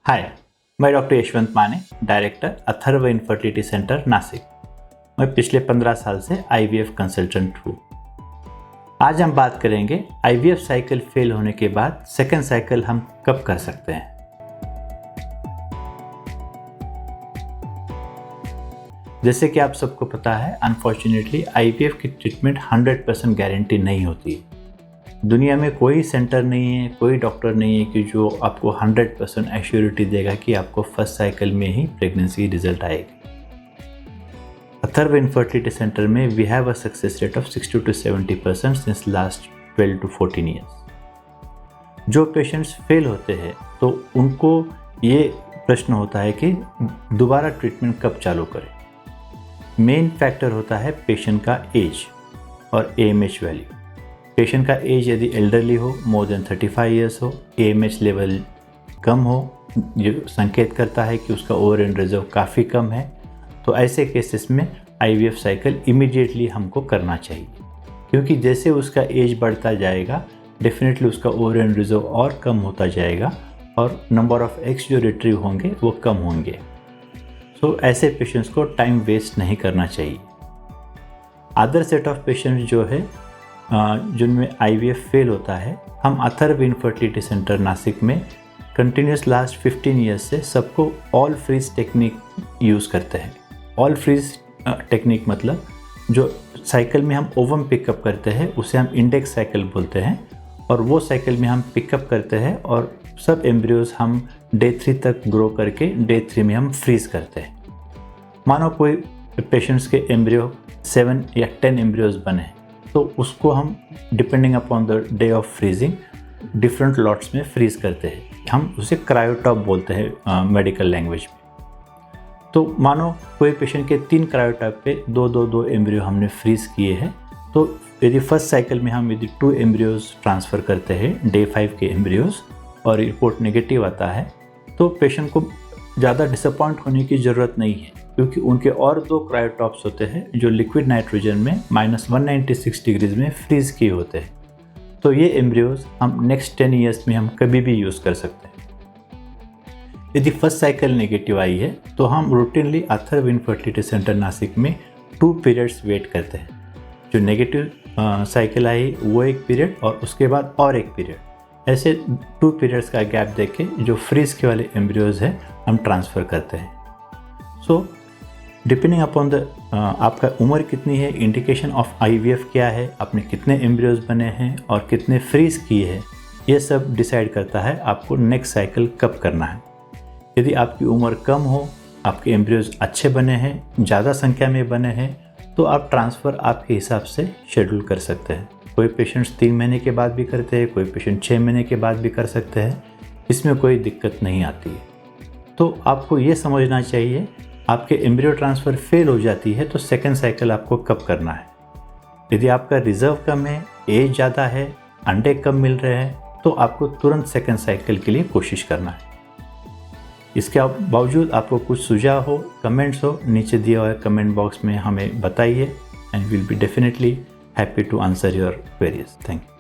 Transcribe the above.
हाय, मैं डॉक्टर यशवंत माने, director Atharva infertility centre Nashik. मैं पिछले 15 साल से आईवीएफ कंसल्टेंट हूँ। आज हम बात करेंगे आईवीएफ साइकिल फेल होने के बाद सेकेंड साइकिल हम कब कर सकते हैं। जैसे कि आप सबको पता है, अनफॉर्चुनेटली आईवीएफ की ट्रीटमेंट 100% गारंटी नहीं होती। दुनिया में कोई सेंटर नहीं है, कोई डॉक्टर नहीं है कि जो आपको 100% एश्योरिटी देगा कि आपको फर्स्ट साइकिल में ही प्रेगनेंसी रिजल्ट आएगी। अथर्व इनफर्टिलिटी सेंटर में we have a success rate of 60 to 70% since last 12 to 14 years. जो पेशेंट्स फेल होते हैं तो उनको ये प्रश्न होता है कि दोबारा ट्रीटमेंट कब चालू करें। मेन फैक्टर होता है पेशेंट का एज और AMH वैल्यू। पेशेंट का एज यदि एल्डरली हो, मोर देन 35 ईयर्स हो, AMH लेवल कम हो, जो संकेत करता है कि उसका ओवरियन रिजर्व काफ़ी कम है, तो ऐसे केसेस में IVF साइकिल इमीडिएटली हमको करना चाहिए। क्योंकि जैसे उसका एज बढ़ता जाएगा, डेफिनेटली उसका ओवरियन रिजर्व और कम होता जाएगा और नंबर ऑफ एग्स जो रिट्रीव होंगे वो कम होंगे। सो ऐसे पेशेंट्स को टाइम वेस्ट नहीं करना चाहिए। अदर सेट ऑफ पेशेंट्स जो है जिनमें IVF फेल होता है, हम अथर्व इनफर्टिलिटी सेंटर नासिक में कंटिन्यूस लास्ट 15 ईयर्स से सबको ऑल फ्रीज टेक्निक यूज़ करते हैं। ऑल फ्रीज टेक्निक मतलब जो साइकिल में हम ओवम पिकअप करते हैं उसे हम इंडेक्स साइकिल बोलते हैं, और वो साइकिल में हम पिकअप करते हैं और सब एम्ब्रियोज हम डे 3 तक ग्रो करके डे 3 में हम फ्रीज करते हैं। मानो कोई पेशेंट्स के एम्ब्रियो 7 या 10 एम्ब्रियोज बने, तो उसको हम depending upon the day of freezing different lots में फ्रीज करते हैं। हम उसे क्रायोटॉप बोलते हैं मेडिकल लैंग्वेज में। तो मानो कोई पेशेंट के 3 क्रायोटॉप पे 2 एम्ब्रियो हमने फ्रीज किए हैं, तो यदि फर्स्ट साइकिल में हम यदि 2 एम्ब्रियोज ट्रांसफ़र करते हैं डे 5 के एम्ब्रियोज और रिपोर्ट नेगेटिव आता है, तो पेशेंट को ज़्यादा डिसअपॉइंट होने की ज़रूरत नहीं है, क्योंकि उनके और 2 क्रायोटॉप्स होते हैं जो लिक्विड नाइट्रोजन में -196 डिग्रीज में फ्रीज किए होते हैं। तो ये एम्ब्रियोज हम नेक्स्ट 10 ईयर्स में हम कभी भी यूज़ कर सकते हैं। यदि फर्स्ट साइकिल नेगेटिव आई है तो हम routinely Atharva infertility centre Nashik में 2 पीरियड्स वेट करते हैं। जो नेगेटिव साइकिल आई वो एक पीरियड और उसके बाद और एक पीरियड, ऐसे 2 पीरियड्स का गैप देके जो फ्रीज के वाले एम्ब्रियोज है हम ट्रांसफ़र करते हैं। सो डिपेंडिंग अपॉन द आपका उम्र कितनी है, इंडिकेशन ऑफ IVF क्या है, आपने कितने एम्ब्रियोज बने हैं और कितने फ्रीज किए हैं, ये सब डिसाइड करता है आपको नेक्स्ट साइकिल कब करना है। यदि आपकी उम्र कम हो, आपके एम्ब्रियोज अच्छे बने हैं, ज़्यादा संख्या में बने हैं, तो आप ट्रांसफ़र आपके हिसाब से शेड्यूल कर सकते हैं। कोई पेशेंट्स 3 महीने के बाद भी करते हैं, कोई पेशेंट 6 महीने के बाद भी कर सकते हैं, इसमें कोई दिक्कत नहीं आती है। तो आपको ये समझना चाहिए, आपके एम्ब्रियो ट्रांसफ़र फेल हो जाती है तो सेकेंड साइकिल आपको कब करना है। यदि आपका रिजर्व कम है, एज ज़्यादा है, अंडे कम मिल रहे हैं, तो आपको तुरंत सेकेंड साइकिल के लिए कोशिश करना है। इसके बावजूद आपको कुछ सुझाव हो, कमेंट्स हो, नीचे दिए हुए कमेंट बॉक्स में हमें बताइए, and will be definitely happy to answer your queries. Thank you.